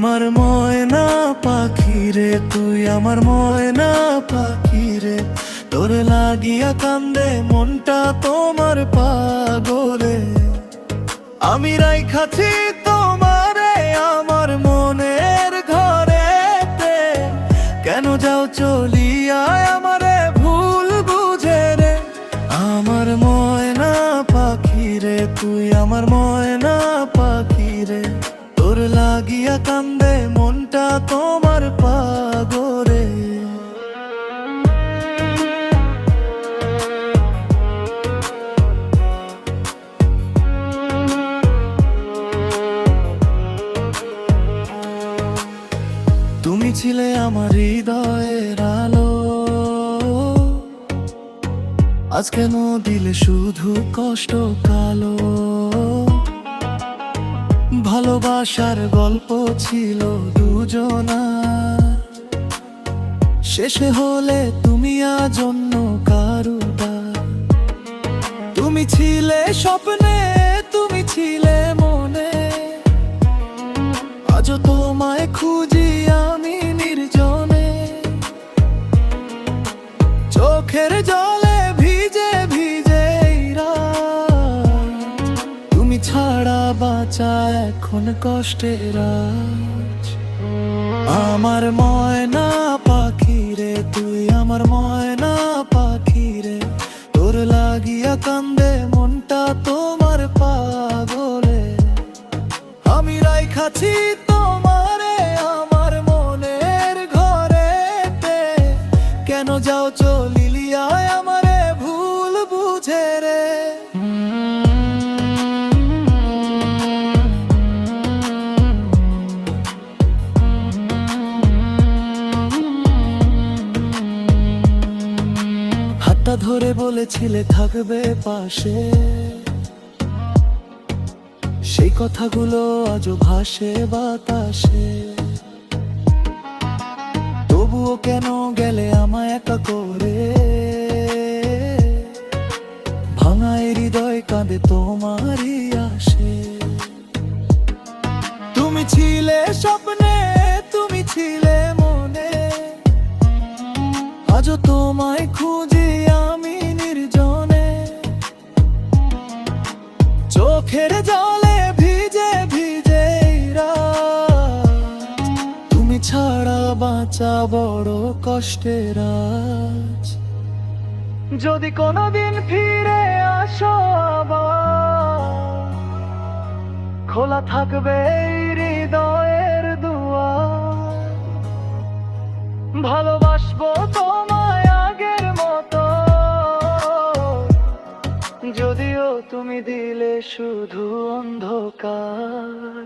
আমার ময়না পাখি রে, তুই আমার ময়না পাখি রে। তোর লাগিয়া কান্দে মনটা তোমার পাগলে। আমি রাইখাছি তোমারে আমার মনের ঘরেতে, কেন যাও চলিয়া আমারে ভুল বুঝে রে। আমার ময়না পাখি রে, তুই আমার ময়না পাখি রে। তোর লাগিয়া কান্দে মনটা তোমার পাগলে। তুমি ছিলে আমার হৃদয়ের আলো, আজ কেন দিলে শুধু কষ্ট কালো। ভালোবাসার গল্প ছিল দুজনার, শেষে হলে তুমি আজ অন্য কারুটা। তুমি ছিলে স্বপ্নে, তুমি ছিলে মনে, আজও তোমায় খুঁজি আমি নির্জনে। চোখের জলে ভিজে ভিজে এই রাত, তুমি ছাড়া বাঁচা এখন কষ্টের আজ। আমার ময়না পাখি রে, তুই আমার ময়না পাখি রে। তোর লাগিয়া কান্দে মনটা তোমার পাগলে। আমি রাইখাছি তোমারে আমার মনের ঘরেতে, কেন যাও চলিলিয়া আমারে ভুল বুঝে রে। হাতটা ধরে বলেছিলে থাকবে পাশে, সেই কথাগুলো আজও ভাসে বাতাসে। তবুও কেন গেলে আমায় একা করে, ভাঙা এই হৃদয় কাঁদে তোমারই আসে। তুমি ছিলে স্বপ্নে, তুমি ছিলে মনে, আজও তোমায় খুঁজি আমি নির্জনে। চোখের জলে ভিজে ভিজে এই রাত, তুমি ছাড়া বাঁচা বড় কষ্টের আজ। যদি কোনোদিন ফিরে আসো আবার, খোলা থাকবে এই হৃদয়ের দুয়ার। ভালোবাসবো তোমায় আগের মতো, যদিও তুমি দিলে শুধু অন্ধকার।